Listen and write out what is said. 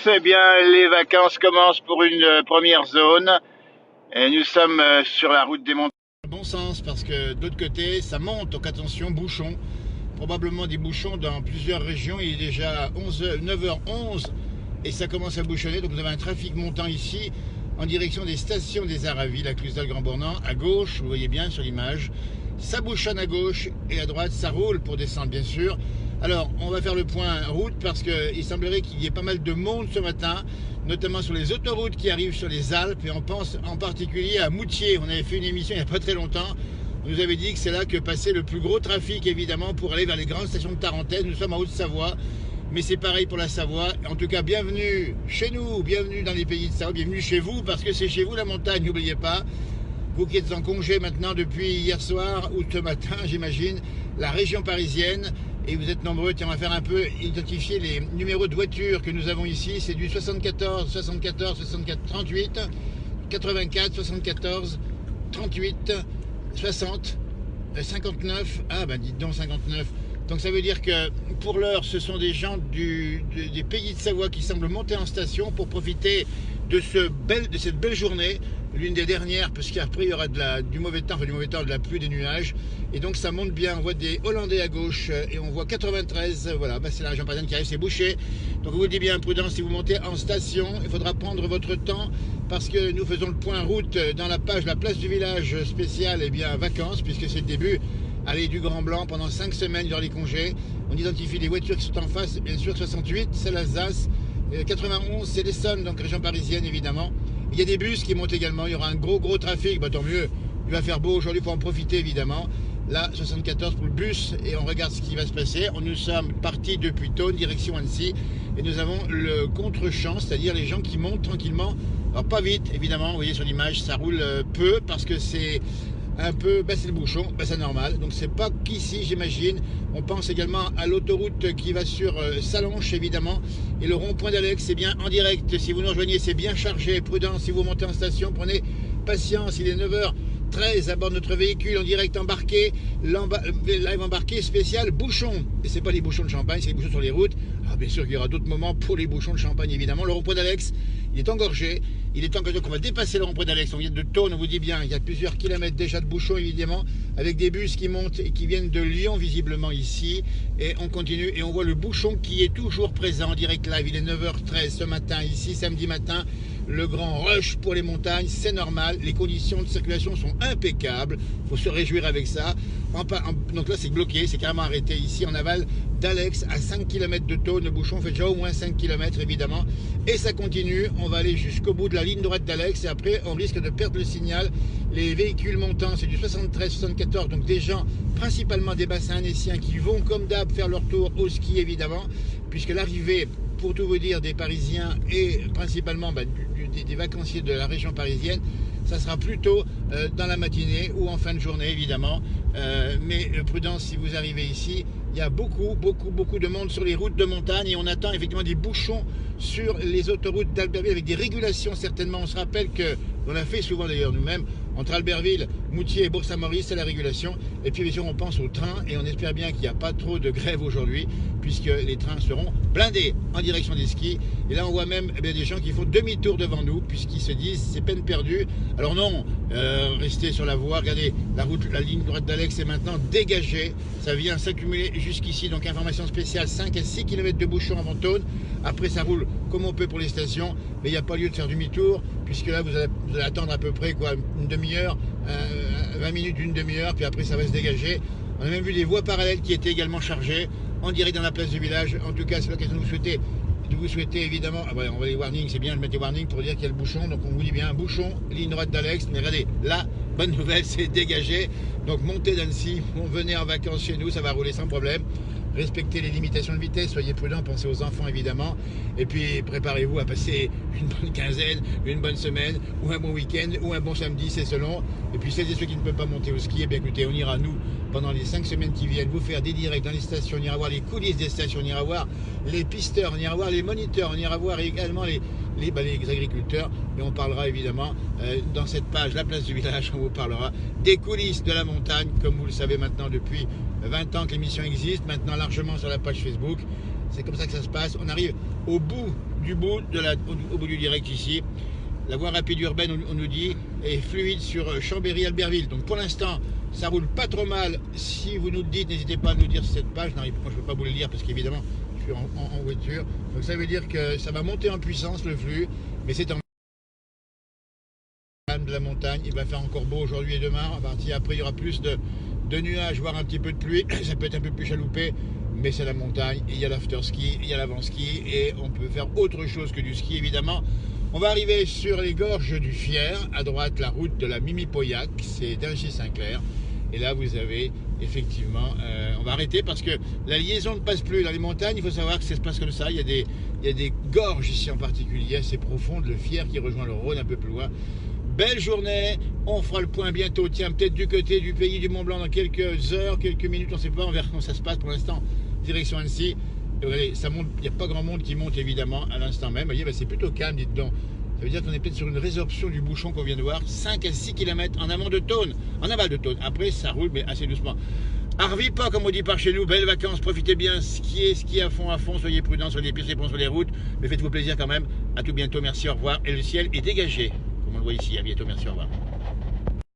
tous, eh bien, les vacances commencent pour une première zone et nous sommes sur la route des montagnes. Bon sens parce que d'autre côté, ça monte, donc attention, bouchons. Probablement des bouchons dans plusieurs régions. Il est déjà 9h11 et ça commence à bouchonner. Donc vous avez un trafic montant ici en direction des stations des Aravis, la Clusaz Grand Bornand. À gauche, vous voyez bien sur l'image, ça bouchonne à gauche et à droite, ça roule pour descendre bien sûr. Alors, on va faire le point route parce qu'il semblerait qu'il y ait pas mal de monde ce matin, notamment sur les autoroutes qui arrivent sur les Alpes, et on pense en particulier à Moutier. On avait fait une émission il n'y a pas très longtemps. On nous avait dit que c'est là que passait le plus gros trafic, évidemment, pour aller vers les grandes stations de Tarentaise. Nous sommes en Haute-Savoie, mais c'est pareil pour la Savoie. En tout cas, bienvenue chez nous, bienvenue dans les pays de Savoie, bienvenue chez vous, parce que c'est chez vous la montagne, n'oubliez pas. Vous qui êtes en congé maintenant depuis hier soir ou ce matin, j'imagine, la région parisienne. Et vous êtes nombreux, tiens, on va faire un peu identifier les numéros de voitures que nous avons ici. C'est du 74, 74, 64, 38, 84, 74, 38, 60, 59. Ah ben dites donc 59. Donc ça veut dire que pour l'heure, ce sont des gens des pays de Savoie qui semblent monter en station pour profiter de cette belle journée, l'une des dernières, parce qu'après il y aura du mauvais temps, de la pluie, des nuages, et donc ça monte bien. On voit des Hollandais à gauche et on voit 93, voilà, bah c'est la région parisienne qui arrive, c'est bouché. Donc vous dites bien, prudence, si vous montez en station, il faudra prendre votre temps, parce que nous faisons le point route dans la page La Place du Village spéciale, vacances, puisque c'est le début. Allez, du Grand Blanc pendant 5 semaines durant les congés. On identifie les voitures qui sont en face, bien sûr 68, c'est l'Alsace, 91, c'est l'Essonne, donc région parisienne évidemment. Il y a des bus qui montent également, il y aura un gros trafic, bah, tant mieux, il va faire beau aujourd'hui, il faut en profiter évidemment. Là, 74 pour le bus, et on regarde ce qui va se passer. Nous sommes partis depuis Thônes, direction Annecy, et nous avons le contre-champ, c'est-à-dire les gens qui montent tranquillement. Alors pas vite, évidemment, vous voyez sur l'image, ça roule peu, parce que c'est un peu, c'est le bouchon, c'est normal. Donc c'est pas qu'ici, j'imagine. On pense également à l'autoroute qui va sur Salonche, évidemment, et le rond-point d'Alex, c'est bien en direct. Si vous nous rejoignez, c'est bien chargé. Prudence, si vous montez en station, prenez patience. Il est 9h13 à bord de notre véhicule en direct embarqué, live embarqué spécial bouchon. Et c'est pas les bouchons de Champagne, c'est les bouchons sur les routes. Alors bien sûr qu'il y aura d'autres moments pour les bouchons de Champagne, évidemment. Le rond-point d'Alex, il est engorgé. Il est engorgé, donc on va dépasser le rond-point d'Alex. On vient de Thônes, on vous dit bien, il y a plusieurs kilomètres déjà de bouchons, évidemment, avec des bus qui montent et qui viennent de Lyon, visiblement ici. Et on continue et on voit le bouchon qui est toujours présent en direct live. Il est 9h13 ce matin, ici, samedi matin. Le grand rush pour les montagnes, c'est normal. Les conditions de circulation sont impeccables. Il faut se réjouir avec ça. Donc là, c'est bloqué, c'est carrément arrêté ici en aval d'Alex, à 5 km de Thônes. Le bouchon fait déjà au moins 5 km, évidemment. Et ça continue. On va aller jusqu'au bout de la ligne droite d'Alex. Et après, on risque de perdre le signal. Les véhicules montants, c'est du 73, 74. Donc des gens, principalement des bassins annéciens, qui vont, comme d'hab, faire leur tour au ski, évidemment. Puisque l'arrivée, pour tout vous dire, des Parisiens et principalement des vacanciers de la région parisienne, ça sera plutôt dans la matinée ou en fin de journée évidemment. Mais prudence, si vous arrivez ici, il y a beaucoup de monde sur les routes de montagne et on attend effectivement des bouchons sur les autoroutes d'Albertville avec des régulations certainement. On se rappelle que, on l'a fait souvent d'ailleurs nous-mêmes, entre Albertville, Moutier et Bourg-Saint-Maurice, c'est la régulation. Et puis bien sûr on pense aux trains et on espère bien qu'il n'y a pas trop de grève aujourd'hui puisque les trains seront blindés en direction des skis. Et là on voit même des gens qui font demi-tour devant nous puisqu'ils se disent c'est peine perdue. Alors non, restez sur la voie, regardez la ligne droite d'Alex est maintenant dégagée. Ça vient s'accumuler jusqu'ici, donc information spéciale, 5 à 6 km de bouchons avant Thônes. Après ça roule comme on peut pour les stations, mais il n'y a pas lieu de faire demi-tour puisque là vous allez attendre à peu près une demi-heure, 20 minutes, une demi-heure, puis après ça va se dégager. On a même vu des voies parallèles qui étaient également chargées en direct dans la place du village. En tout cas, c'est l'occasion de vous souhaiter évidemment, on va les warnings, c'est bien, je mets des warnings pour dire qu'il y a le bouchon, donc on vous dit bien bouchon, ligne droite d'Alex, mais regardez, là, bonne nouvelle, c'est dégagé, donc montez d'Annecy, venez en vacances chez nous, ça va rouler sans problème. Respectez les limitations de vitesse, soyez prudents, pensez aux enfants évidemment, et puis préparez-vous à passer une bonne quinzaine, une bonne semaine, ou un bon week-end, ou un bon samedi, c'est selon. Et puis celles et ceux qui ne peuvent pas monter au ski, eh bien écoutez, on ira nous, pendant les 5 semaines qui viennent, vous faire des directs dans les stations, on ira voir les coulisses des stations, on ira voir les pisteurs, on ira voir les moniteurs, on ira voir également les agriculteurs, et on parlera évidemment dans cette page, la place du village, on vous parlera des coulisses de la montagne, comme vous le savez maintenant depuis 20 ans que l'émission existe, maintenant largement sur la page Facebook. C'est comme ça que ça se passe. On arrive au bout du bout au bout du direct ici. La voie rapide urbaine, on nous dit, est fluide sur Chambéry-Albertville. Donc pour l'instant, ça roule pas trop mal. Si vous nous le dites, n'hésitez pas à nous dire cette page. Non, moi, je ne peux pas vous le lire parce qu'évidemment, je suis en voiture. Donc ça veut dire que ça va monter en puissance le flux, mais c'est en de la montagne. Il va faire encore beau aujourd'hui et demain. À partir après, il y aura plus de nuages, voire un petit peu de pluie. Ça peut être un peu plus chaloupé, mais c'est la montagne. Il y a l'after-ski, il y a l'avant-ski, et on peut faire autre chose que du ski, évidemment. On va arriver sur les gorges du Fier. À droite, la route de la Mimi-Pauillac, c'est d'Inchy-Saint-Clair. Et là, vous avez effectivement... on va arrêter parce que la liaison ne passe plus dans les montagnes. Il faut savoir que ça se passe comme ça. Il y a des gorges ici en particulier, assez profondes. Le Fier qui rejoint le Rhône un peu plus loin. Belle journée, on fera le point bientôt, tiens, peut-être du côté du pays du Mont-Blanc dans quelques heures, quelques minutes, on ne sait pas, on verra comment ça se passe pour l'instant, direction Annecy. Et regardez, ça monte, il n'y a pas grand monde qui monte évidemment à l'instant même, vous voyez, bah, c'est plutôt calme, dites donc. Ça veut dire qu'on est peut-être sur une résorption du bouchon qu'on vient de voir, 5 à 6 km en amont de Thônes, en aval de Thônes. Après, ça roule, mais assez doucement. Arvis pas, comme on dit par chez nous, belles vacances, profitez bien, skiez à fond, soyez prudents sur les pistes et sur les routes, mais faites-vous plaisir quand même. À tout bientôt, merci, au revoir, et le ciel est dégagé. On le voit ici, à bientôt, merci, au revoir.